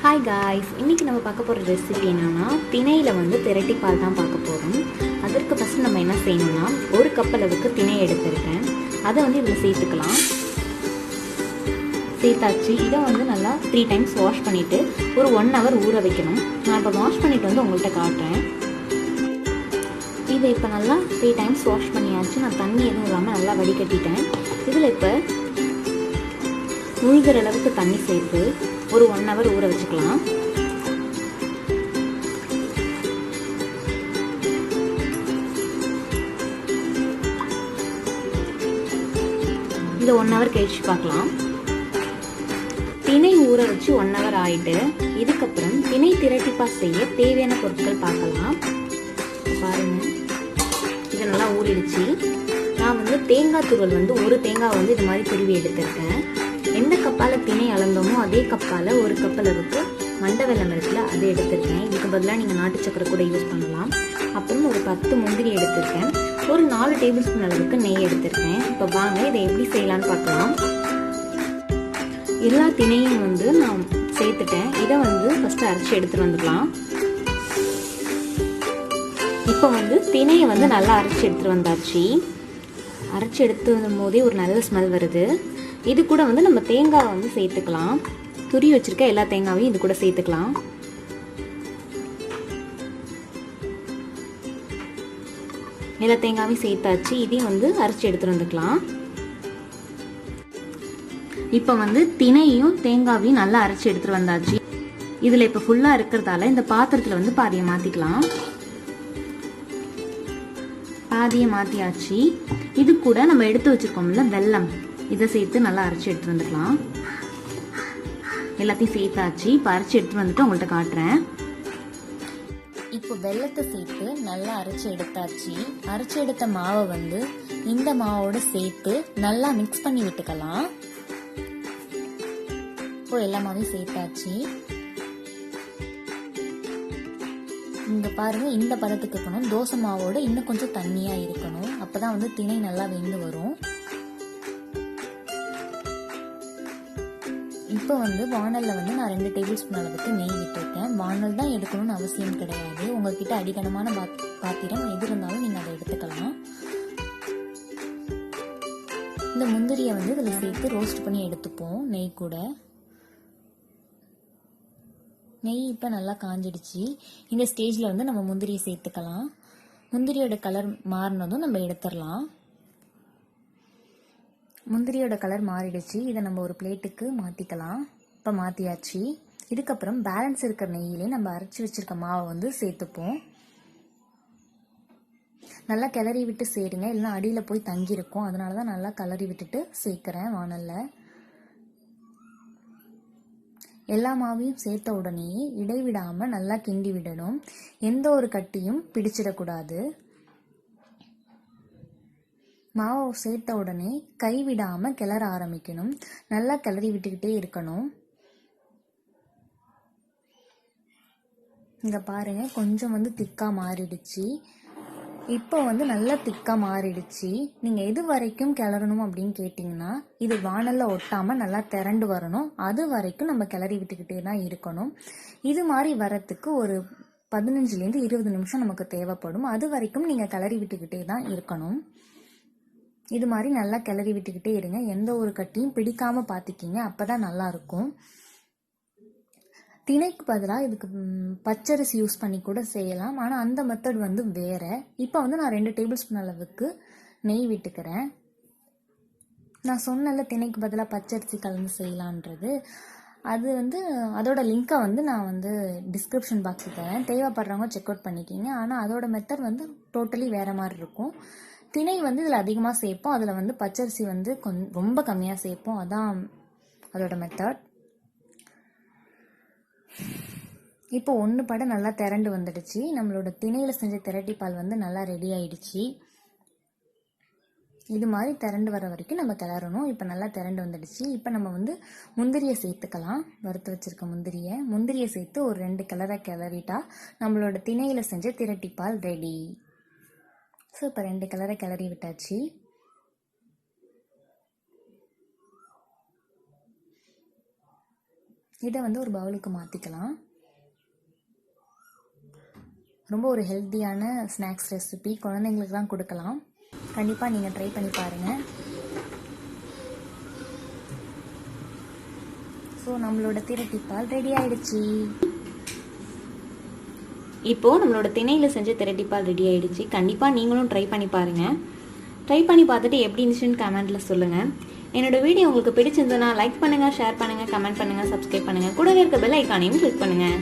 Hi guys, இன்றைக்கி நம்ம பார்க்க போகிற ரெசிபி என்னென்னா திணையில் திரட்டிப்பால் தான் பார்க்க போகிறோம். அதற்கு ஃபஸ்ட்டு நம்ம என்ன செய்யணும்னா, ஒரு கப் அளவுக்கு திணை எடுத்துருக்கேன். அதை இதில் சேர்த்துக்கலாம். சேர்த்தாச்சு. இதை நல்லா 3 டைம்ஸ் வாஷ் பண்ணிவிட்டு ஒரு 1 hour ஊற வைக்கணும். நான் இப்போ வாஷ் பண்ணிவிட்டு உங்கள்கிட்ட காட்டுறேன். இதை இப்போ நல்லா 3 டைம்ஸ் வாஷ் பண்ணியாச்சு. நான் தண்ணி எதுவும் இல்லாமல் நல்லா வடிகட்டிட்டேன். இதில் இப்போ முழுகிற அளவுக்கு தண்ணி சேர்த்து ஒரு 1 hour ஊற வச்சுக்கலாம். இந்த 1 hour கழிச்சு பார்க்கலாம். திணை ஊற வச்சு 1 hour ஆயிட்டு இதுக்கப்புறம் திணை திரட்டிப்பால் செய்ய தேவையான பொருட்கள் பார்க்கலாம். பாருங்க, இது நல்லா ஊறிடுச்சு. நான் தேங்காய் துருவல் ஒரு தேங்காய் இது மாதிரி துருவி எடுத்திருக்கேன். எந்த கப்பால் திணை அளந்தோமோ அதே கப்பால் ஒரு கப் அளவுக்கு மண்டை வெல்லம் இருக்குல்ல, அதை எடுத்திருக்கேன். இதுக்கு பதிலாக நீங்கள் நாட்டு சக்கரை கூட யூஸ் பண்ணலாம். அப்புறம் ஒரு 10 முந்திரி எடுத்திருக்கேன். ஒரு 4 டேபிள் ஸ்பூன் அளவுக்கு நெய் எடுத்திருக்கேன். இப்போ வாங்க இதை எப்படி செய்யலான்னு பார்க்கலாம். எல்லா திணையும் நான் சேர்த்துட்டேன். இதை ஃபஸ்ட்டு அரைச்சி எடுத்துகிட்டு வந்துடலாம். இப்போ திணையை நல்லா அரைச்சி எடுத்துகிட்டு வந்தாச்சு. அரைச்சி எடுத்து வரும் போதே ஒரு நல்ல ஸ்மெல் வருது. இது கூட நம்ம தேங்காய் சேர்த்துக்கலாம். துரி வச்சிருக்க எல்லா தேங்காயும் இது கூட சேர்த்துக்கலாம். எல்லா தேங்காயும் சேர்த்தாச்சு. இதையும் அரைச்சி எடுத்துட்டு வந்துக்கலாம். இப்போ திணையும் தேங்காவையும் நல்லா அரைச்சி எடுத்துட்டு வந்தாச்சு. இதுல இப்ப ஃபுல்லா இருக்கிறதால இந்த பாத்திரத்துல பாதியை மாத்திக்கலாம். பாதியை மாத்தியாச்சு. இது கூட நம்ம எடுத்து வச்சிருக்கோம்ல வெல்லம், இதை சேர்த்து நல்லா அரைச்சி எடுத்துட்டு வந்துக்கலாம். எல்லாத்தையும் சேர்த்தாச்சு. இப்போ அரைச்சி எடுத்துட்டு வந்துட்டு உங்கள்கிட்ட காட்டுறேன். இப்போ வெல்லத்தை சேர்த்து நல்லா அரைச்சி எடுத்தாச்சு. அரைச்சி எடுத்த மாவை இந்த மாவோட சேர்த்து நல்லா மிக்ஸ் பண்ணி விட்டுக்கலாம். இப்போ எல்லா மாவையும் சேர்த்தாச்சு. இங்க பாருங்க, இந்த பதத்துக்கு இருக்கணும். தோசை மாவோட இன்னும் கொஞ்சம் தண்ணியா இருக்கணும். அப்பதான் திணை நல்லா வெந்து வரும். இப்போ வானல்ல நான் 2 டேபிள் ஸ்பூன் அளவுக்கு நெய் விட்டுருக்கேன். வானல் தான் எடுக்கணும்னு அவசியம் கிடையாது. உங்ககிட்ட அடிக்கனமான பாத்திரம் எது இருந்தாலும் நீங்க அதை எடுத்துக்கலாம். இந்த முந்திரியை இதுல சேர்த்து ரோஸ்ட் பண்ணி எடுத்துப்போம் நெய் கூட. நெய் இப்போ நல்லா காஞ்சிடுச்சு. இந்த ஸ்டேஜ்ல நம்ம முந்திரியை சேர்த்துக்கலாம். முந்திரியோட கலர் மாறினதும் நம்ம எடுத்துடலாம். முந்திரியோட கலர் மாறிடுச்சு. இதை நம்ம ஒரு பிளேட்டுக்கு மாற்றிக்கலாம். இப்போ மாற்றியாச்சு. இதுக்கப்புறம் பேலன்ஸ் இருக்கிற நெய்யிலே நம்ம அரைச்சி வச்சிருக்க மாவை சேர்த்துப்போம். நல்லா கிளறி விட்டு சேருங்க, இல்லைன்னா அடியில் போய் தங்கியிருக்கும். அதனால தான் நல்லா கிளறி விட்டுட்டு சேர்க்குறேன் வானல்ல. எல்லா மாவையும் சேர்த்த உடனே இடைவிடாமல் நல்லா கிண்டி விடணும். எந்த ஒரு கட்டியும் பிடிச்சிடக்கூடாது. மாவை சேர்த்த உடனே கைவிடாம கிளற ஆரம்பிக்கணும். நல்லா கிளறி விட்டுக்கிட்டே இருக்கணும். இங்க பாருங்க, கொஞ்சம் திக்கா மாறிடுச்சு. இப்போ நல்லா திக்கா மாறிடுச்சு. நீங்க எது வரைக்கும் கிளறணும் அப்படின்னு கேட்டீங்கன்னா, இது வானல்ல ஒட்டாம நல்லா திரண்டு வரணும். அது வரைக்கும் நம்ம கிளறி விட்டுக்கிட்டே தான் இருக்கணும். இது மாதிரி வரத்துக்கு ஒரு 15 to 20 நிமிஷம் நமக்கு தேவைப்படும். அது வரைக்கும் நீங்க கிளறி விட்டுக்கிட்டே தான் இருக்கணும். இது மாதிரி நல்லா கிளறி விட்டுக்கிட்டே இருங்க. எந்த ஒரு கட்டியும் பிடிக்காம பார்த்துக்கிங்க, அப்பதான் நல்லா இருக்கும். திணைக்கு பதிலாக இதுக்கு பச்சரிசி யூஸ் பண்ணி கூட செய்யலாம். ஆனால் அந்த மெத்தட் வேற. இப்போ நான் 2 டேபிள் ஸ்பூன் அளவுக்கு நெய் விட்டுக்கிறேன். நான் சொன்னல திணைக்கு பதிலாக பச்சரிசி கலந்து செய்யலான்றது. அது அதோட லிங்கை நான் டிஸ்கிரிப்ஷன் பாக்ஸில் தரேன். தேவைப்படுறவங்க செக் அவுட் பண்ணிக்கிங்க. ஆனால் அதோட மெத்தட் டோட்டலி வேற மாதிரி இருக்கும். திணை இதில் அதிகமாக சேர்ப்போம். அதில் பச்சரிசி ரொம்ப கம்மியாக சேர்ப்போம். அதான் அதோட மெத்தட். இப்போ ஒன்று பட நல்லா திரண்டு வந்துடுச்சு. நம்மளோட திணையில் செஞ்ச திரட்டிப்பால் நல்லா ரெடி ஆயிடுச்சு. இது மாதிரி திரண்டு வர வரைக்கும் நம்ம கிளறணும். இப்போ நல்லா திரண்டு வந்துடுச்சு. இப்போ நம்ம முந்திரியை சேர்த்துக்கலாம். வறுத்து வச்சிருக்க முந்திரியை சேர்த்து ஒரு 2 கிளறிட்டா நம்மளோட திணையில் செஞ்ச திரட்டிப்பால் ரெடி. ஸோ இப்போ 2 கிளறி விட்டாச்சு. இதை வந்து ஒரு பவுலுக்கு மாற்றிக்கலாம். ரொம்ப ஒரு ஹெல்த்தியான ஸ்நாக்ஸ் ரெசிபி, குழந்தைங்களுக்கு தான் கொடுக்கலாம். கண்டிப்பாக நீங்கள் ட்ரை பண்ணி பாருங்கள். ஸோ நம்மளோட திரட்டிப்பால் ரெடி ஆயிடுச்சு. இப்போது நம்மளோட திணையில் செஞ்ச திரட்டிப்பால் ரெடி ஆயிடுச்சு. கண்டிப்பாக நீங்களும் ட்ரை பண்ணி பாருங்கள். ட்ரை பண்ணி பார்த்துட்டு எப்படி இருந்துச்சுன்னு கமெண்ட்டில் சொல்லுங்கள். என்னோடய வீடியோ உங்களுக்கு பிடிச்சிருந்ததுன்னா லைக் பண்ணுங்கள், ஷேர் பண்ணுங்கள், கமெண்ட் பண்ணுங்கள், சப்ஸ்கிரைப் பண்ணுங்கள். கூடவே இருக்க பெல் ஐக்கானையும் கிளிக் பண்ணுங்கள்.